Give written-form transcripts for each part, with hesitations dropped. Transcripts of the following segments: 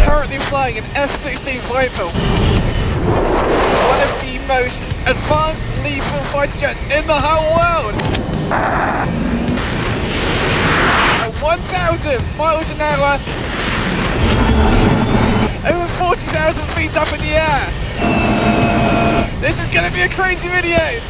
currently flying an F-16 Viper, one of the most advanced lethal fighter jets in the whole world. At 1,000 miles an hour, over 40,000 feet up in the air. This is going to be a crazy video.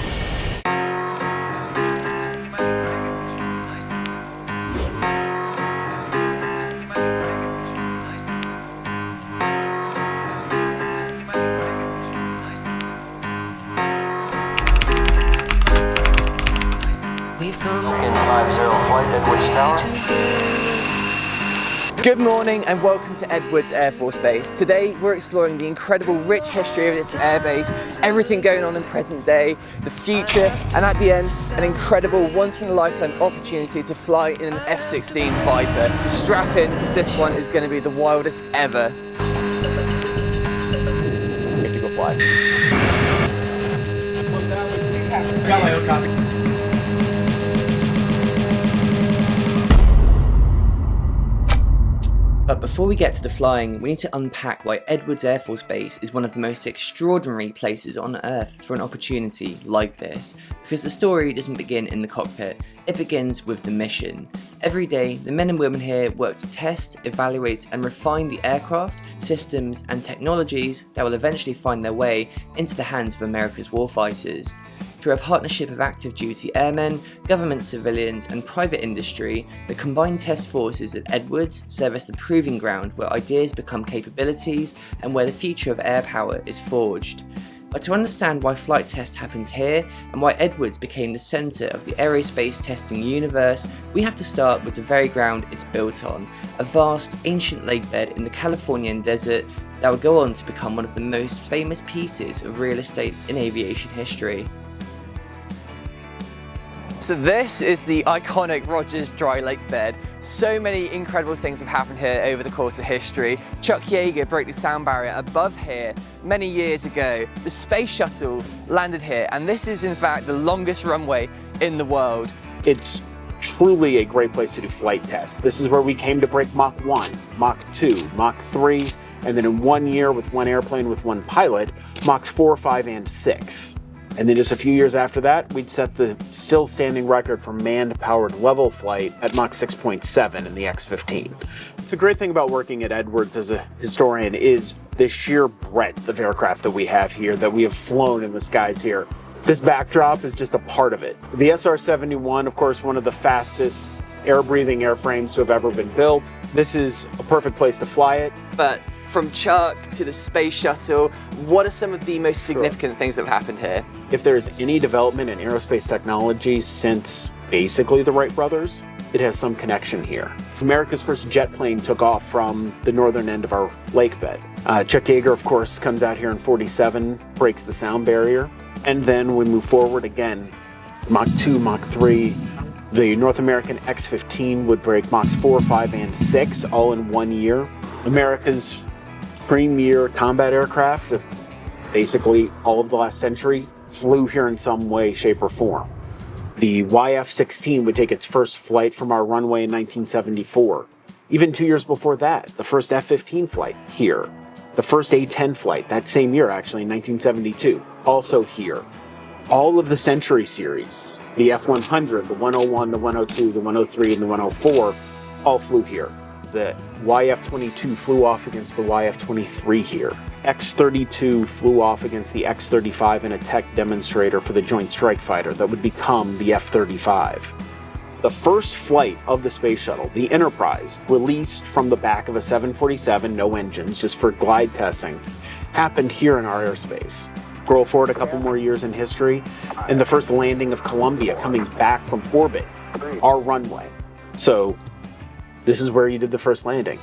Good morning and welcome to Edwards Air Force Base. Today we're exploring the incredible rich history of this airbase, everything going on in present day, the future, and at the end, an incredible once-in-a-lifetime opportunity to fly in an F-16 Viper. So strap in because this one is going to be the wildest ever. We have to go fly. But before we get to the flying, we need to unpack why Edwards Air Force Base is one of the most extraordinary places on Earth for an opportunity like this. Because the story doesn't begin in the cockpit, it begins with the mission. Every day, the men and women here work to test, evaluate and refine the aircraft, systems and technologies that will eventually find their way into the hands of America's warfighters. Through a partnership of active duty airmen, government civilians and private industry, the combined test forces at Edwards serve as the proving ground where ideas become capabilities and where the future of air power is forged. But to understand why flight test happens here and why Edwards became the centre of the aerospace testing universe, we have to start with the very ground it's built on, a vast ancient lakebed in the Californian desert that would go on to become one of the most famous pieces of real estate in aviation history. So this is the iconic Rogers Dry Lake bed. So many incredible things have happened here over the course of history. Chuck Yeager broke the sound barrier above here many years ago. The Space Shuttle landed here, and this is in fact the longest runway in the world. It's truly a great place to do flight tests. This is where we came to break Mach 1, Mach 2, Mach 3, and then in 1 year with one airplane with one pilot, Machs 4, 5, and 6. And then just a few years after that, we'd set the still standing record for manned powered level flight at Mach 6.7 in the X-15. The great thing about working at Edwards as a historian is the sheer breadth of aircraft that we have here, that we have flown in the skies here. This backdrop is just a part of it. The SR-71, of course, one of the fastest air-breathing airframes to have ever been built. This is a perfect place to fly it. But from Chuck to the Space Shuttle, what are some of the most significant things that have happened here? If there's any development in aerospace technology since basically the Wright brothers, it has some connection here. America's first jet plane took off from the northern end of our lake bed. Chuck Yeager, of course, comes out here in 47, breaks the sound barrier, and then we move forward again. Mach 2, Mach 3, the North American X-15 would break Machs 4, 5, and 6 all in 1 year. America's premier combat aircraft of basically all of the last century flew here in some way, shape, or form. The YF-16 would take its first flight from our runway in 1974. Even 2 years before that, the first F-15 flight here. The first A-10 flight, that same year actually, in 1972, also here. All of the Century series, the F-100, the 101, the 102, the 103, and the 104, all flew here. The YF-22 flew off against the YF-23 here. X-32 flew off against the X-35 in a tech demonstrator for the Joint Strike Fighter that would become the F-35. The first flight of the Space Shuttle, the Enterprise, released from the back of a 747, no engines, just for glide testing, happened here in our airspace. Scroll forward a couple more years in history, and the first landing of Columbia coming back from orbit, our runway. So, this is where you did the first landing.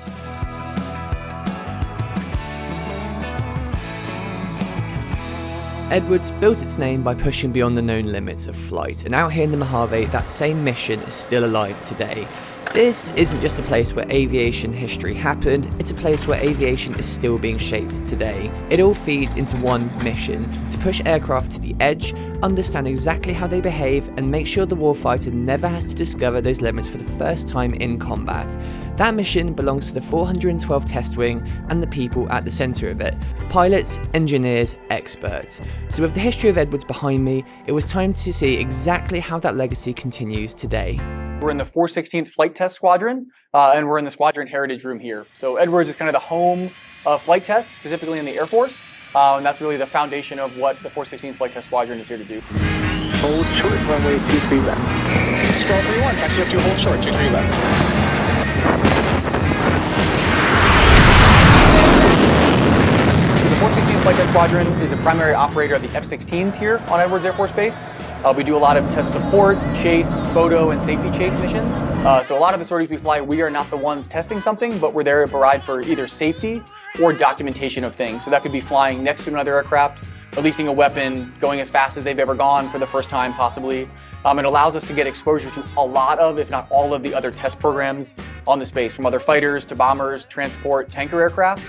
Edwards built its name by pushing beyond the known limits of flight, and out here in the Mojave, that same mission is still alive today. This isn't just a place where aviation history happened, it's a place where aviation is still being shaped today. It all feeds into one mission: to push aircraft to the edge, understand exactly how they behave, and make sure the warfighter never has to discover those limits for the first time in combat. That mission belongs to the 412 Test Wing and the people at the centre of it: pilots, engineers, experts. So with the history of Edwards behind me, it was time to see exactly how that legacy continues today. We're in the 416th Flight Test Squadron, and we're in the Squadron Heritage Room here. So Edwards is kind of the home of flight tests, specifically in the Air Force, and that's really the foundation of what the 416th Flight Test Squadron is here to do. Hold short, runway 23 left. Squall 31, taxi up to hold short, 23 left. The 416th Flight Test Squadron is the primary operator of the F-16s here on Edwards Air Force Base. We do a lot of test support, chase, photo, and safety chase missions. So a lot of the sorties we fly, we are not the ones testing something, but we're there to provide for either safety or documentation of things. So that could be flying next to another aircraft, releasing a weapon, going as fast as they've ever gone for the first time possibly. It allows us to get exposure to a lot of, if not all of, the other test programs on the space, from other fighters to bombers, transport, tanker aircraft.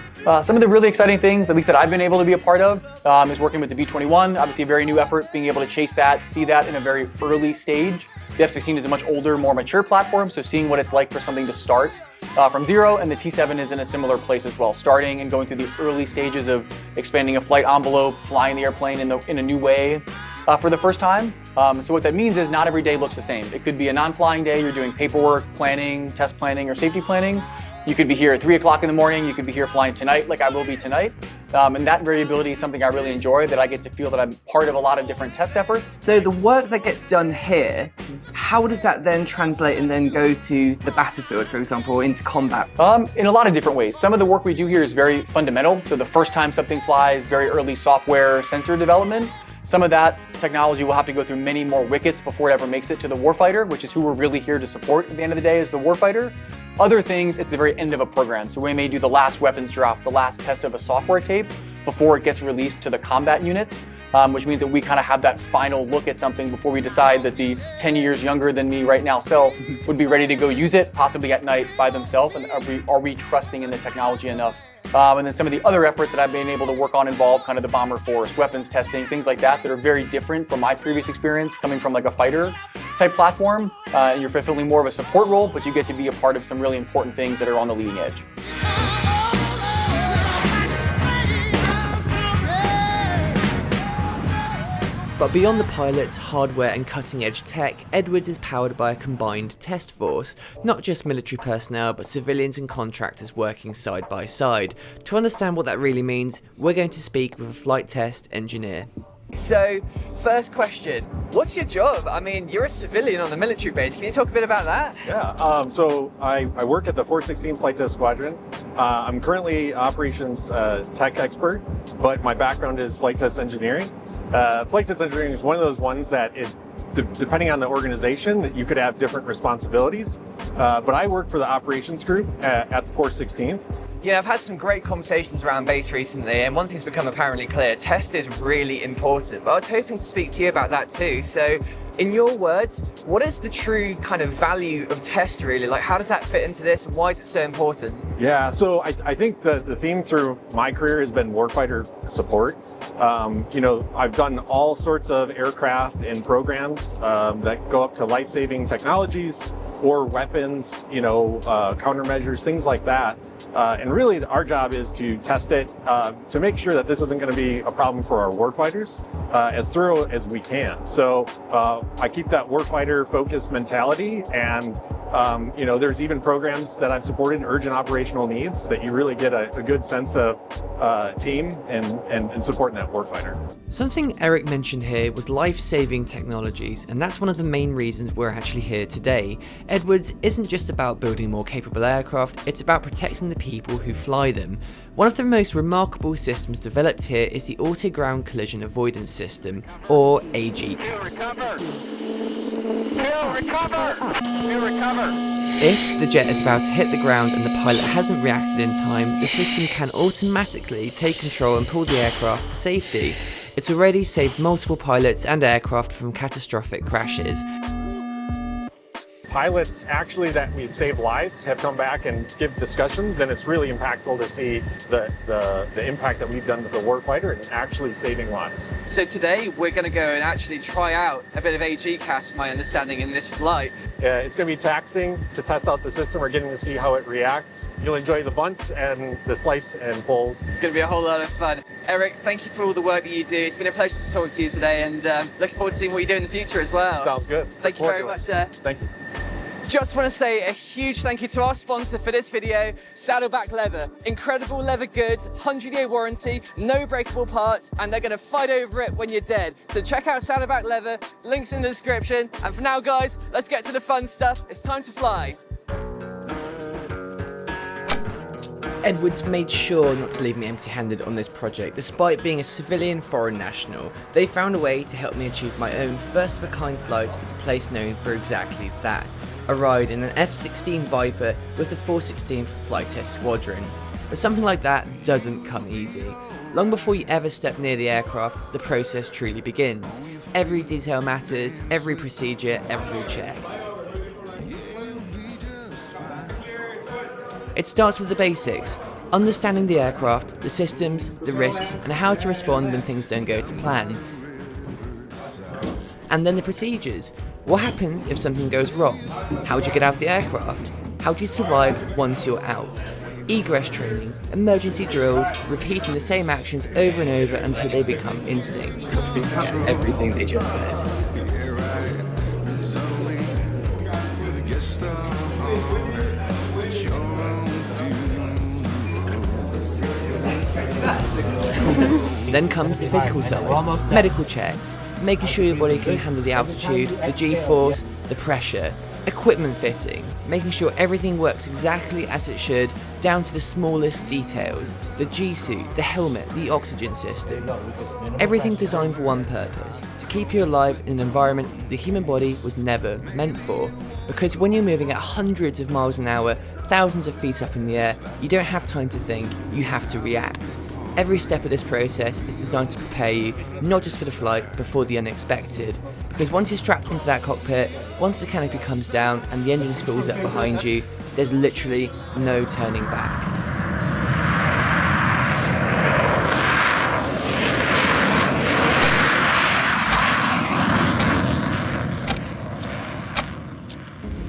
Some of the really exciting things, at least that I've been able to be a part of, is working with the B-21. Obviously a very new effort, being able to chase that, see that in a very early stage. The F-16 is a much older, more mature platform, so seeing what it's like for something to start from zero, and the T-7 is in a similar place as well, starting and going through the early stages of expanding a flight envelope, flying the airplane in a new way for the first time. So what that means is not every day looks the same. It could be a non-flying day, you're doing paperwork, planning, test planning, or safety planning. You could be here at 3 o'clock in the morning, you could be here flying tonight like I will be tonight. And that variability is something I really enjoy, that I get to feel that I'm part of a lot of different test efforts. So the work that gets done here, how does that then translate and then go to the battlefield, for example, or into combat? In a lot of different ways. Some of the work we do here is very fundamental. So the first time something flies, very early software sensor development. Some of that technology will have to go through many more wickets before it ever makes it to the warfighter, which is who we're really here to support at the end of the day, is the warfighter. Other things, it's the very end of a program. So we may do the last weapons drop, the last test of a software tape before it gets released to the combat units, which means that we kind of have that final look at something before we decide that the 10 years younger than me right now self would be ready to go use it, possibly at night by themselves, and are we trusting in the technology enough? And then some of the other efforts that I've been able to work on involve kind of the bomber force, weapons testing, things like that are very different from my previous experience coming from like a fighter type platform. You're fulfilling more of a support role, but you get to be a part of some really important things that are on the leading edge. But beyond the pilots, hardware and cutting-edge tech, Edwards is powered by a combined test force. Not just military personnel, but civilians and contractors working side by side. To understand what that really means, we're going to speak with a flight test engineer. So, first question, what's your job? I mean, you're a civilian on the military base. Can you talk a bit about that? Yeah, so I work at the 416 Flight Test Squadron. I'm currently operations tech expert, but my background is flight test engineering. Flight test engineering is one of those ones that depending on the organization, you could have different responsibilities. But I work for the operations group at the 416th. Yeah, I've had some great conversations around base recently, and one thing's become apparently clear: test is really important. But I was hoping to speak to you about that too. So, in your words, what is the true kind of value of test really? Like, how does that fit into this, and why is it so important? Yeah, so I think the theme through my career has been warfighter support. I've done all sorts of aircraft and programs that go up to life-saving technologies or weapons, countermeasures, things like that. And really our job is to test it to make sure that this isn't going to be a problem for our warfighters as thorough as we can. So I keep that warfighter focused mentality, and there's even programs that I've supported, urgent operational needs, that you really get a good sense of team and supporting that warfighter. Something Eric mentioned here was life-saving technologies, and that's one of the main reasons we're actually here today. Edwards isn't just about building more capable aircraft, it's about protecting the people who fly them. One of the most remarkable systems developed here is the Anti-Ground Collision Avoidance System, or AGCAS. If the jet is about to hit the ground and the pilot hasn't reacted in time, the system can automatically take control and pull the aircraft to safety. It's already saved multiple pilots and aircraft from catastrophic crashes. pilots actually that we've saved lives have come back and give discussions, and it's really impactful to see the impact that we've done to the warfighter and actually saving lives. So today we're going to go and actually try out a bit of GCAS, my understanding, in this flight. It's going to be taxing to test out the system. We're getting to see how it reacts. You'll enjoy the bunts and the slice and pulls. It's going to be a whole lot of fun. Eric, thank you for all the work that you do. It's been a pleasure to talk to you today, and looking forward to seeing what you do in the future as well. Sounds good. Thank you very much, sir. Thank you. Just want to say a huge thank you to our sponsor for this video, Saddleback Leather. Incredible leather goods, 100-year warranty, no breakable parts, and they're going to fight over it when you're dead. So check out Saddleback Leather, links in the description. And for now, guys, let's get to the fun stuff. It's time to fly. Edwards made sure not to leave me empty-handed on this project. Despite being a civilian foreign national, they found a way to help me achieve my own first-of-a-kind flight at the place known for exactly that, a ride in an F-16 Viper with the 416th Flight Test Squadron. But something like that doesn't come easy. Long before you ever step near the aircraft, the process truly begins. Every detail matters, every procedure, every check. It starts with the basics, understanding the aircraft, the systems, the risks, and how to respond when things don't go to plan. And then the procedures. What happens if something goes wrong? How do you get out of the aircraft? How do you survive once you're out? Egress training, emergency drills, repeating the same actions over and over until they become instinct. Yeah, everything they just said. Then comes the physical side, medical checks, making sure your body can handle the altitude, the G-force, the pressure, equipment fitting, making sure everything works exactly as it should, down to the smallest details, the G-suit, the helmet, the oxygen system. Everything designed for one purpose, to keep you alive in an environment the human body was never meant for. Because when you're moving at hundreds of miles an hour, thousands of feet up in the air, you don't have time to think, you have to react. Every step of this process is designed to prepare you, not just for the flight, but for the unexpected. Because once you're strapped into that cockpit, once the canopy comes down and the engine spools up behind you, there's literally no turning back.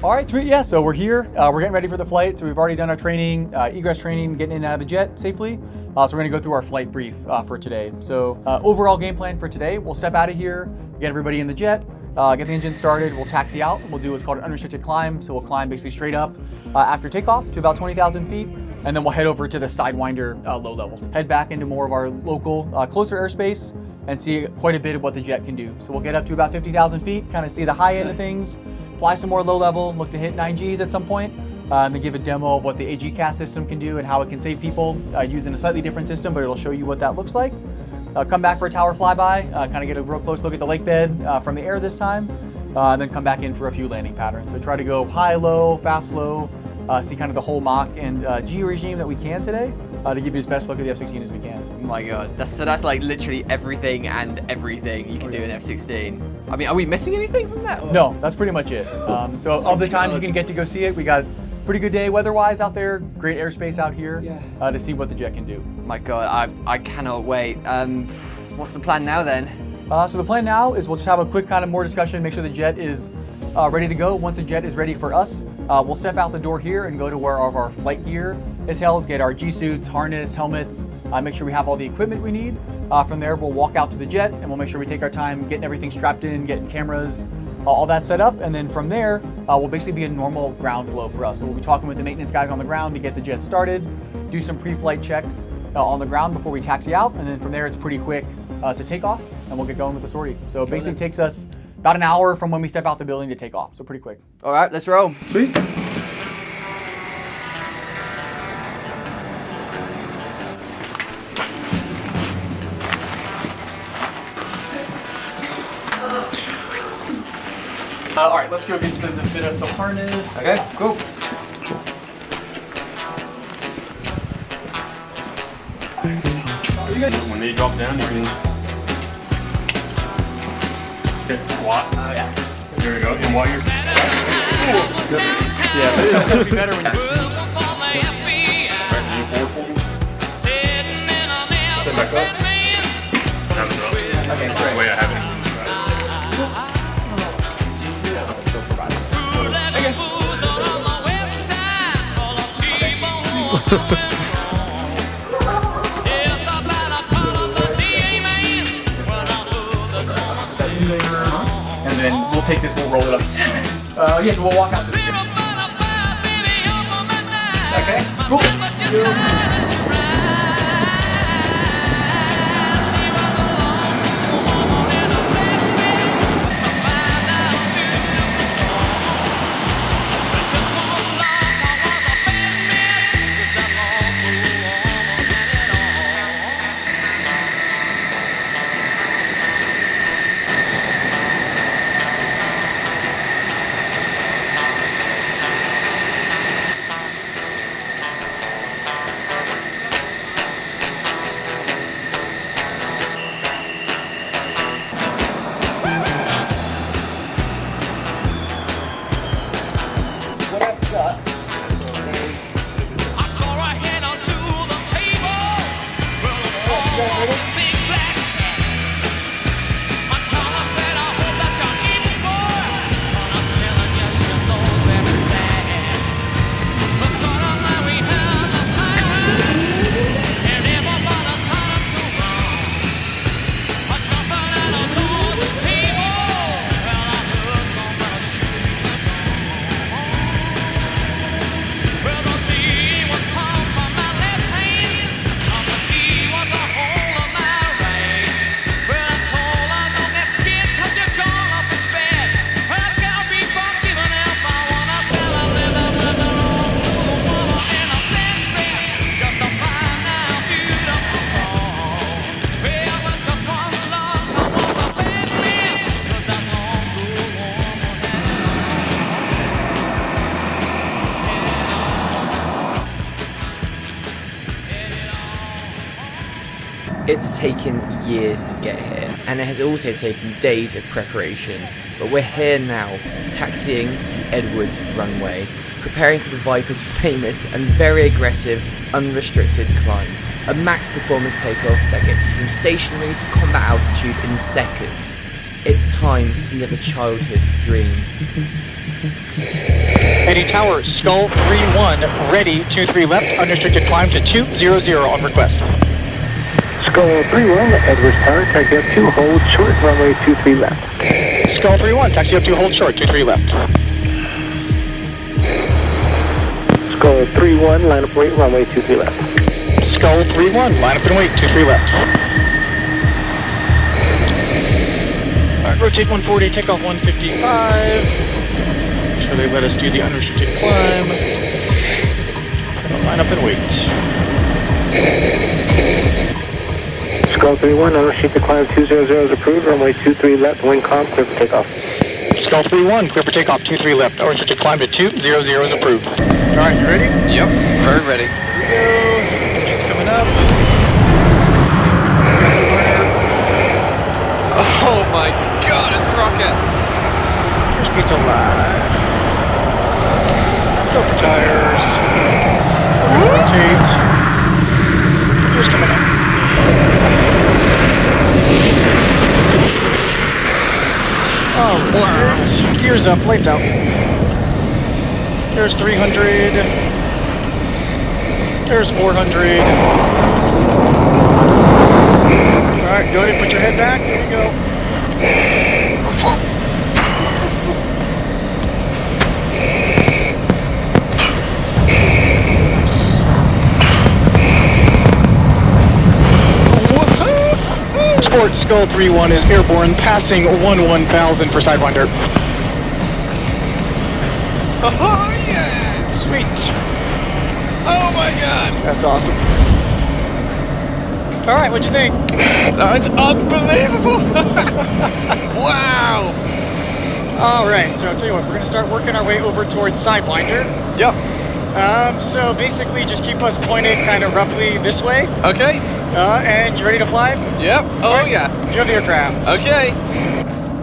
All right, sweet, yeah, so we're here, we're getting ready for the flight, so we've already done our training, egress training, getting in and out of the jet safely, so we're gonna go through our flight brief for today. So overall game plan for today, we'll step out of here, get everybody in the jet, get the engine started, we'll taxi out, we'll do what's called an unrestricted climb, so we'll climb basically straight up after takeoff to about 20,000 feet, and then we'll head over to the Sidewinder Low Level. Head back into more of our local, closer airspace, and see quite a bit of what the jet can do. So we'll get up to about 50,000 feet, kind of see the high end of things, fly some more low level, look to hit 9Gs at some point, and then give a demo of what the GCAS system can do and how it can save people using a slightly different system, but it'll show you what that looks like. Come back for a tower flyby, kind of get a real close look at the lake bed from the air this time, and then come back in for a few landing patterns. So try to go high, low, fast, slow, see kind of the whole Mach and G regime that we can today to give you as best look at the F-16 as we can. Oh my god, that's like literally everything and everything you can do in F-16. I mean, are we missing anything from that? No, that's pretty much it. So of the times you can get to go see it, we got pretty good day weather-wise out there, great airspace out here to see what the jet can do. My god, I cannot wait. What's the plan now then? So the plan now is we'll just have a quick kind of more discussion, make sure the jet is ready to go. Once the jet is ready for us, we'll step out the door here and go to where all of our flight gear is held, get our G-suits, harness, helmets, make sure we have all the equipment we need. From there, we'll walk out to the jet and we'll make sure we take our time getting everything strapped in, getting cameras, all that set up. And then from there, will basically be a normal ground flow for us. So we'll be talking with the maintenance guys on the ground to get the jet started, do some pre-flight checks on the ground before we taxi out. And then from there, it's pretty quick to take off and we'll get going with the sortie. So it basically takes us about an hour from when we step out the building to take off. So pretty quick. All right, let's roll. Sweet. All right, let's go get the fit of the harness. Okay, cool. When they drop down, you can hit squat. Yeah. There we go. And while you're Yeah, but it'll be better when you Stand back up. Okay, great. Wait, I haven't. and then we'll take this, we'll roll it up. Yes, we'll walk out to the gym. Okay, cool. It's taken years to get here, and it has also taken days of preparation, but we're here now, taxiing to the Edwards runway, preparing for the Viper's famous and very aggressive unrestricted climb, a max performance takeoff that gets you from stationary to combat altitude in seconds. It's time to live a childhood dream. Eddie Tower, Skull 3-1, ready, 2-3 left, unrestricted climb to 200 on request. Skull 3-1, Edwards Tower, taxi up 2, hold short, runway 23 left. Skull 3-1, taxi up 2, hold short, 23 left. Skull 3-1, line up wait, runway 23 left. Skull 3-1, line up and wait, 23 left. Alright, rotate 140, take off 155. Make sure they let us do the unrestricted climb. Line up and wait. Skull 3-1, unrestricted climb 200 is approved, runway 23 left, wind calm, clear for takeoff. Skull 3-1, clear for takeoff, 2-3 left, unrestricted climb to 200 is approved. Alright, you ready? Yep, very ready. Here we go. Engine's coming up. Oh my god, it's a rocket! Here's pizza live. Go for tires. Rotate. Here's coming up. Oh, wow. Gears up, lights out. There's 300. There's 400. Alright, go ahead and put your head back. Here we go. Sport Skull 3-1 is airborne, passing 1000 for Sidewinder. Oh yeah! Sweet. Oh my god! That's awesome. Alright, what'd you think? That's unbelievable! Wow! Alright, so I'll tell you what, we're going to start working our way over towards Sidewinder. Yep. So basically just keep us pointed kind of roughly this way. Okay. And you ready to fly? Yep. Oh right. yeah. You have the aircraft. Okay.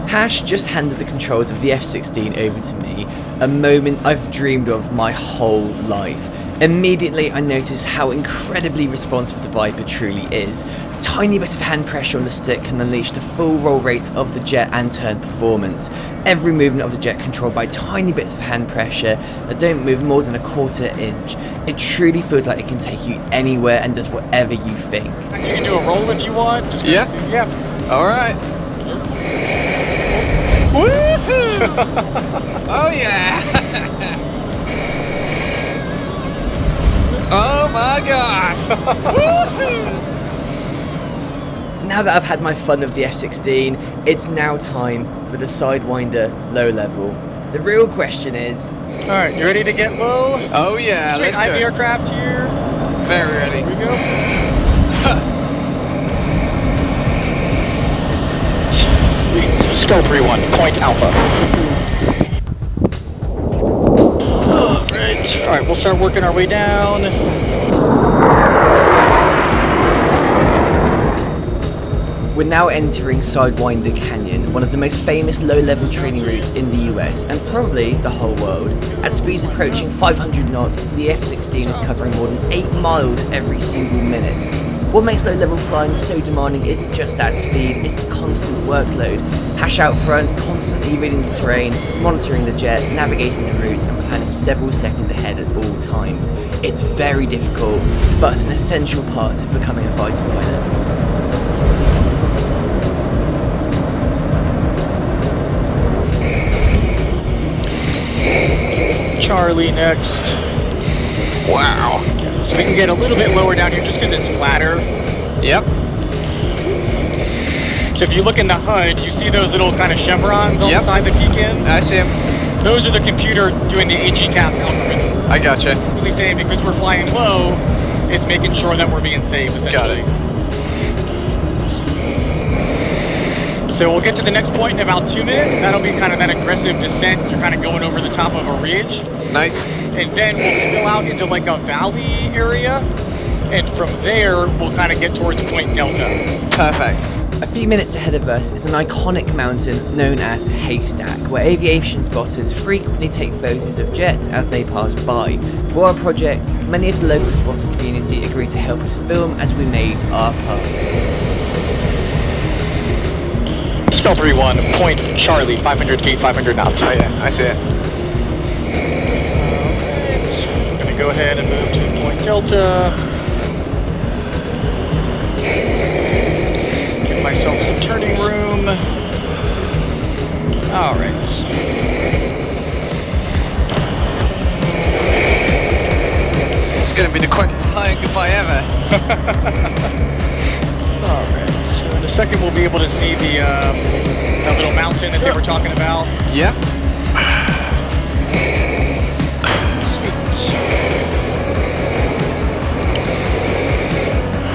Hash just handed the controls of the F-16 over to me, a moment I've dreamed of my whole life. Immediately I noticed how incredibly responsive the Viper truly is. Tiny bits of hand pressure on the stick can unleash the full roll rate of the jet and turn performance. Every movement of the jet controlled by tiny bits of hand pressure that don't move more than a quarter inch. It truly feels like it can take you anywhere and does whatever you think. You can do a roll if you want. Just Yeah. Alright. Woohoo! Oh yeah! Oh my god! Now that I've had my fun of the F-16, it's now time for the Sidewinder Low Level. The real question is... Alright, you ready to get low? Oh yeah, Sweet, let's I have do the it. aircraft here. Very ready. Here we go. Sweet. Skull 3-1, point alpha. Alright, we'll start working our way down. We're now entering Sidewinder Canyon, one of the most famous low-level training routes in the US, and probably the whole world. At speeds approaching 500 knots, the F-16 is covering more than 8 miles every single minute. What makes low-level flying so demanding isn't just that speed, it's the constant workload. Hash out front, constantly reading the terrain, monitoring the jet, navigating the route, and planning several seconds ahead at all times. It's very difficult, but an essential part of becoming a fighter pilot. Charlie next. Wow. So we can get a little bit lower down here just because it's flatter. Yep. So if you look in the HUD, you see those little kind of chevrons on the side that peek in? I see him. Those are the computer doing the GCAS algorithm. I gotcha. Really saying because we're flying low, it's making sure that we're being safe, essentially. Got it. So we'll get to the next point in about 2 minutes. That'll be kind of that aggressive descent. You're kind of going over the top of a ridge. Nice. And then we'll spill out into like a valley area. And from there, we'll kind of get towards Point Delta. Perfect. A few minutes ahead of us is an iconic mountain known as Haystack, where aviation spotters frequently take photos of jets as they pass by. For our project, many of the local spotter community agreed to help us film as we made our part. Spell 3-1, point Charlie, 500 feet, 500 knots. Oh yeah, I see it. Alright, I'm gonna go ahead and move to Point Delta. Give myself some turning room. Alright. It's gonna be the quickest flying goodbye ever. Alright, so in a second we'll be able to see the That little mountain that they were talking about. Yep. Sweet.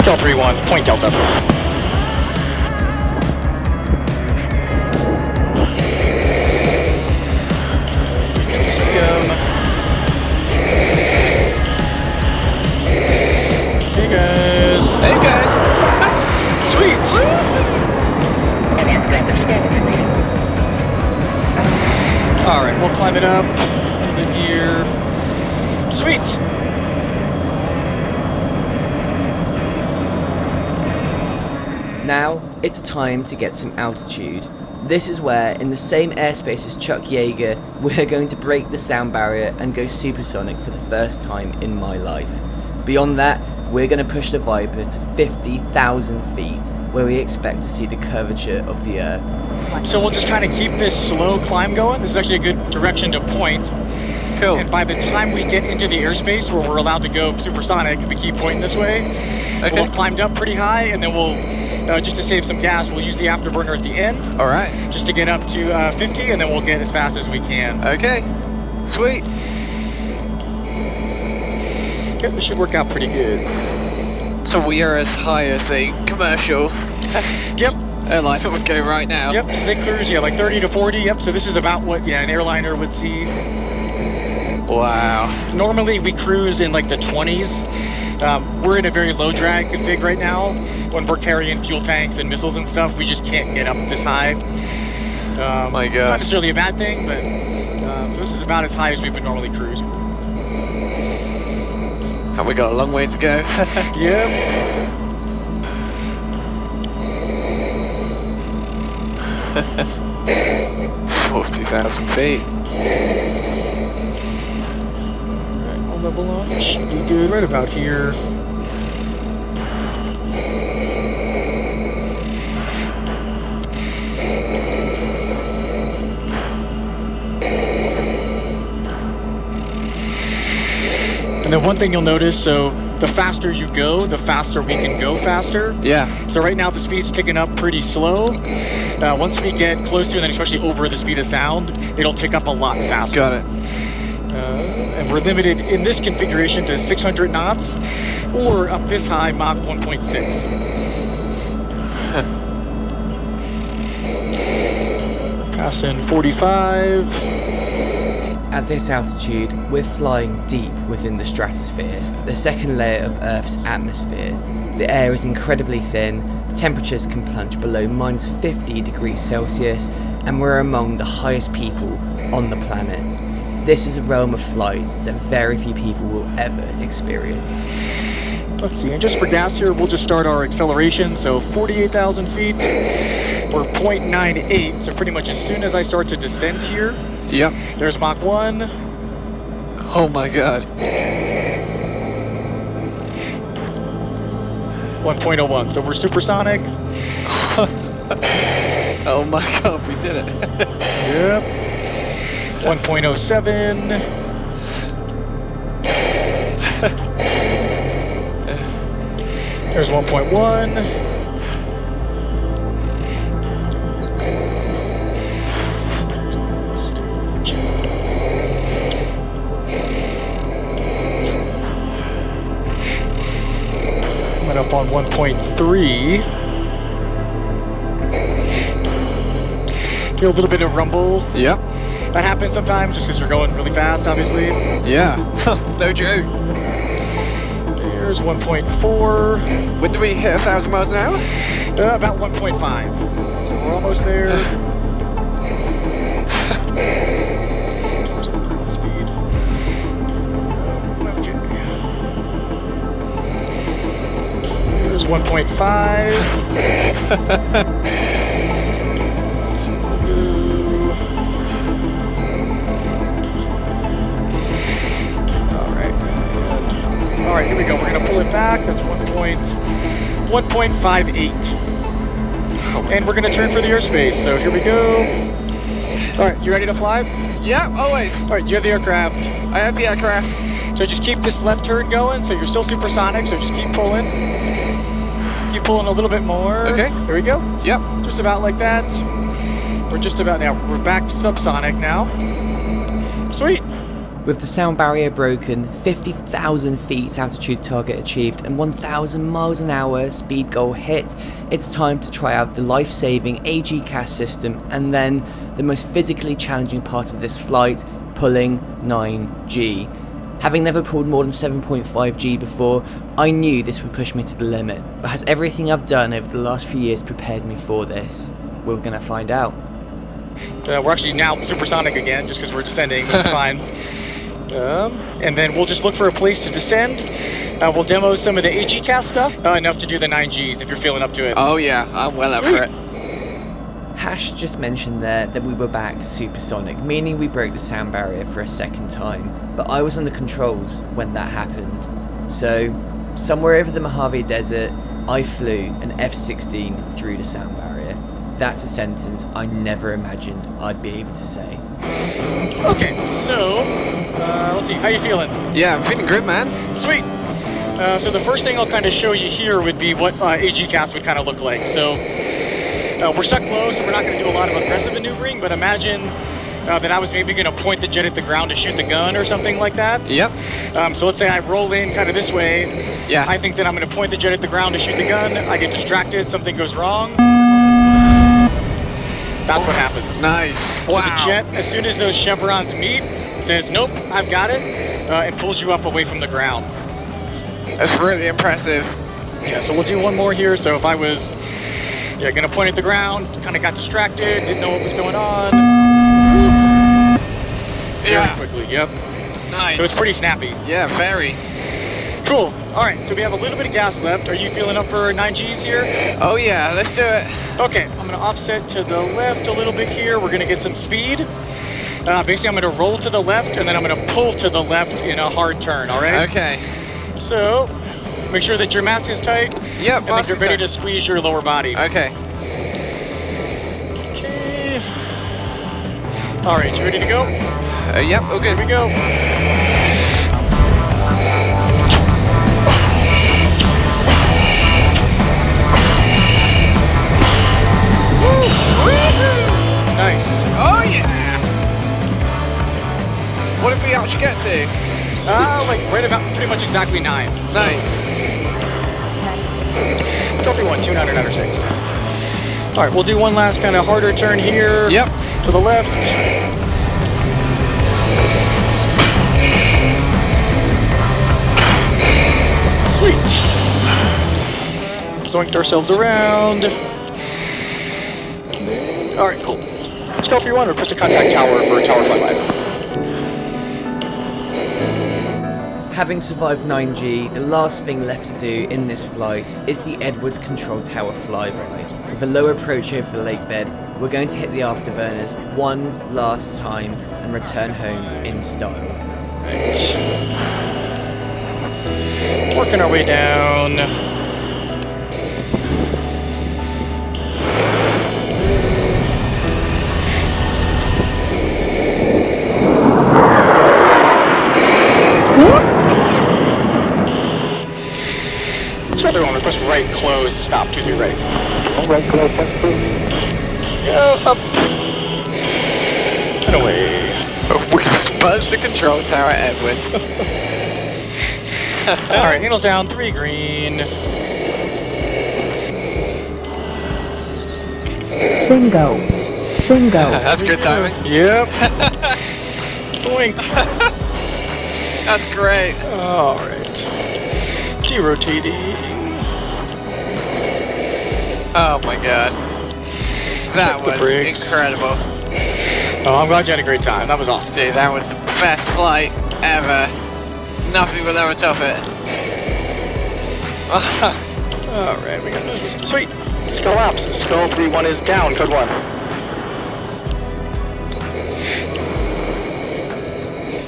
Spell 3-1, point Delta. See him. Hey guys. Hey guys. Sweet. All right, we'll climb it up a little bit here. Sweet. Now, it's time to get some altitude. This is where, in the same airspace as Chuck Yeager, we're going to break the sound barrier and go supersonic for the first time in my life. Beyond that, we're going to push the Viper to 50,000 feet, where we expect to see the curvature of the Earth. So we'll just kind of keep this slow climb going. This is actually a good direction to point. Cool. And by the time we get into the airspace where we're allowed to go supersonic, if we keep pointing this way, we'll have climbed up pretty high, and then we'll, just to save some gas, we'll use the afterburner at the end. All right. Just to get up to 50, and then we'll get as fast as we can. Okay. Sweet. Okay, this should work out pretty good. So we are as high as a commercial Yep. airliner would go right now. Yep, so they cruise, like 30 to 40. Yep, so this is about what, an airliner would see. Wow. Normally we cruise in like the 20s. We're in a very low drag config right now. When we're carrying fuel tanks and missiles and stuff, we just can't get up this high. My God. Not necessarily a bad thing, but So this is about as high as we would normally cruise. And we got a long way to go. Yep. 40,000 feet. Alright, low level launch should be good right about here. And then one thing you'll notice, so the faster you go, the faster we can go faster. Yeah. So right now the speed's ticking up pretty slow. Once we get close to, and then especially over the speed of sound, it'll tick up a lot faster. Got it. And we're limited in this configuration to 600 knots, or up this high, Mach 1.6. Passing 45. At this altitude, we're flying deep within the stratosphere, the second layer of Earth's atmosphere. The air is incredibly thin, temperatures can plunge below minus 50 degrees Celsius, and we're among the highest people on the planet. This is a realm of flight that very few people will ever experience. Let's see, and just for gas here, we'll just start our acceleration, so 48,000 feet. We're 0.98, so pretty much as soon as I start to descend here, Yep. there's Mach 1. Oh my god. 1.01, so we're supersonic. Oh my god, we did it. Yep. 1.07. There's 1.1. Coming up on 1.3. Feel a little bit of rumble. Yep. That happens sometimes just because you're going really fast, obviously. Yeah. No joke. There's 1.4. When do we hit 1,000 miles an hour? About 1.5. So we're almost there. Speed. There's 1.5. Alright, here we go. We're going to pull it back. That's 1.58. And we're going to turn for the airspace. So here we go. Alright, you ready to fly? Yeah, always. Alright, you have the aircraft. I have the aircraft. So just keep this left turn going. So you're still supersonic, so just keep pulling. Keep pulling a little bit more. Okay. There we go. Yep. Just about like that. We're just about now. We're back to subsonic now. Sweet. With the sound barrier broken, 50,000 feet altitude target achieved, and 1,000 miles an hour speed goal hit, it's time to try out the life-saving GCAS system, and then the most physically challenging part of this flight, pulling 9G. Having never pulled more than 7.5G before, I knew this would push me to the limit, but has everything I've done over the last few years prepared me for this? We're gonna find out. We're actually now supersonic again, just because we're descending, but it's fine. And then we'll just look for a place to descend. We'll demo some of the GCAS stuff, enough to do the 9Gs if you're feeling up to it. Oh yeah, I'm well up for it. Hash just mentioned there that we were back supersonic, meaning we broke the sound barrier for a second time, but I was on the controls when that happened. So, somewhere over the Mojave Desert, I flew an F-16 through the sound barrier. That's a sentence I never imagined I'd be able to say. Okay, so, let's see, how you feeling? Yeah, I'm feeling good, man. Sweet. So the first thing I'll kind of show you here would be what GCAS would kind of look like. So, we're stuck low, so we're not going to do a lot of aggressive maneuvering, but imagine that I was maybe going to point the jet at the ground to shoot the gun or something like that. Yep. So let's say I roll in kind of this way. Yeah. I think that I'm going to point the jet at the ground to shoot the gun. I get distracted, something goes wrong. That's what happens. Nice. So Wow. the jet, as soon as those chevrons meet, says, nope, I've got it, and pulls you up away from the ground. That's really impressive. Yeah, so we'll do one more here. So if I was gonna point at the ground, kind of got distracted, didn't know what was going on. very quickly. Yep. Nice. So it's pretty snappy. Yeah, very. Cool. All right, so we have a little bit of gas left. Are you feeling up for 9 Gs here? Oh yeah, let's do it. Okay, I'm gonna offset to the left a little bit here. We're gonna get some speed. Basically, I'm gonna roll to the left and then I'm gonna pull to the left in a hard turn, all right? Okay. So, make sure that your mask is tight. Yep, And that you're ready to squeeze your lower body. Okay. Okay. All right, you ready to go? Yep, okay. Here we go. Nice. Oh yeah! What did we actually get to? Like right about pretty much exactly 9. Nice. Don't be 1, 2, 9, or 6. All right, we'll do one last kind of harder turn here. Yep. To the left. Sweet. Zoinked ourselves around. All right, cool. Let's go for your one. Request a contact tower for tower flyby. Having survived 9G, the last thing left to do in this flight is the Edwards Control Tower flyby. With a low approach over the lake bed, we're going to hit the afterburners one last time and return home in style. Right. Working our way down. Everyone, request right close, stop, 2, 3, ready. All right, close, that's true. Go up. And away. We spudged the control tower at Edwards. Alright, handles down, 3 green. Bingo. Bingo. That's good timing. Yep. Boink. That's great. Alright. Key rotating. Oh my god. That was incredible. Oh, I'm glad you had a great time. That was awesome. Dude, that was the best flight ever. Nothing will ever top it. Alright, we got those. Sweet. Skull ops. Skull 3-1 is down. Code 1.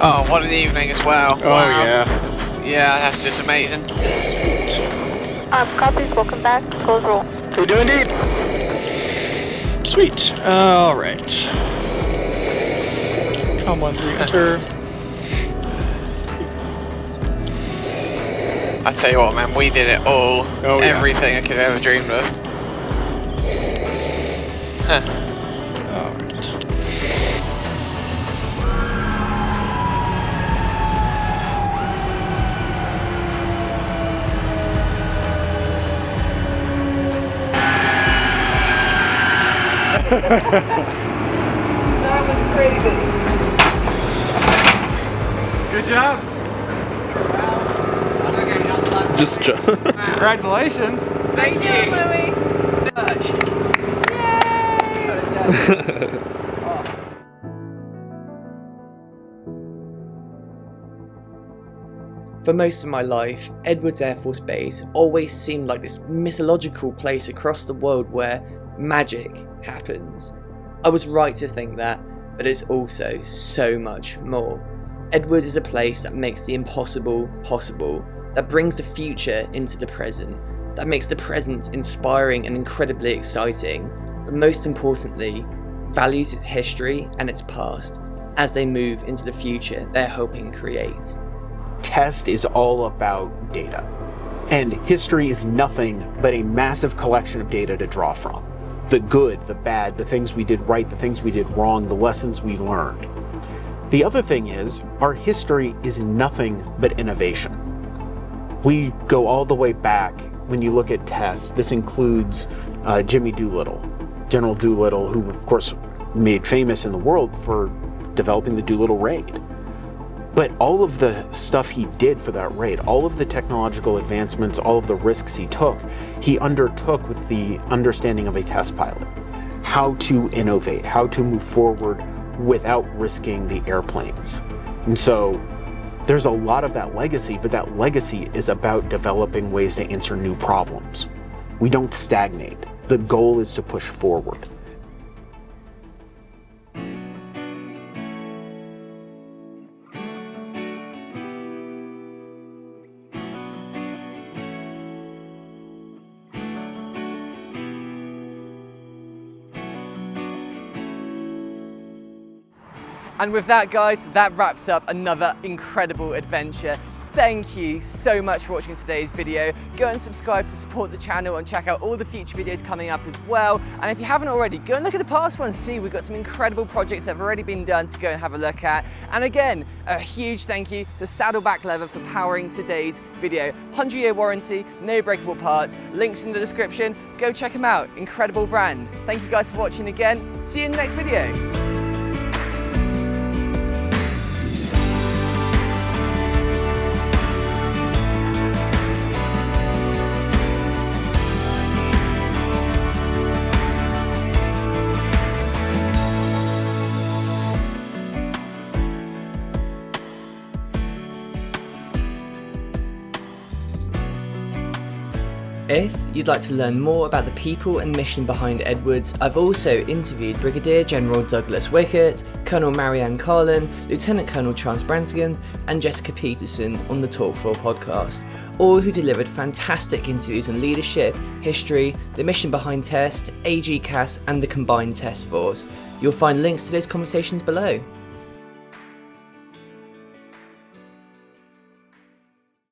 Oh, what an evening as well. Oh, wow. yeah. Yeah, that's just amazing. Copies, welcome back. Close roll. We do indeed. Sweet. Alright. Come on, 3 enter. I tell you what, man, we did it all. Oh, yeah. Everything I could have ever dreamed of. Huh. Alright. That was crazy. Good job. Just Congratulations. Thank you, Louie. For most of my life, Edwards Air Force Base always seemed like this mythological place across the world where magic happens. I was right to think that, but it's also so much more. Edwards is a place that makes the impossible possible, that brings the future into the present, that makes the present inspiring and incredibly exciting, but most importantly, values its history and its past as they move into the future they're hoping to create. Test is all about data, and history is nothing but a massive collection of data to draw from. The good, the bad, the things we did right, the things we did wrong, the lessons we learned. The other thing is, our history is nothing but innovation. We go all the way back. When you look at tests, this includes Jimmy Doolittle, General Doolittle, who of course made famous in the world for developing the Doolittle raid. But all of the stuff he did for that raid, all of the technological advancements, all of the risks he undertook with the understanding of a test pilot. How to innovate, how to move forward without risking the airplanes. And so there's a lot of that legacy, but that legacy is about developing ways to answer new problems. We don't stagnate. The goal is to push forward. And with that, guys, that wraps up another incredible adventure. Thank you so much for watching today's video. Go and subscribe to support the channel and check out all the future videos coming up as well. And if you haven't already, go and look at the past ones too. We've got some incredible projects that have already been done to go and have a look at. And again, a huge thank you to Saddleback Leather for powering today's video. 100-year warranty, no breakable parts, links in the description. Go check them out, incredible brand. Thank you guys for watching again. See you in the next video. If you'd like to learn more about the people and mission behind Edwards, I've also interviewed Brigadier General Douglas Wickett, Colonel Marianne Carlin, Lieutenant Colonel Charles Brantigan, and Jessica Peterson on the Talk 4 podcast, all who delivered fantastic interviews on leadership, history, the mission behind test, GCAS, and the combined test force. You'll find links to those conversations below.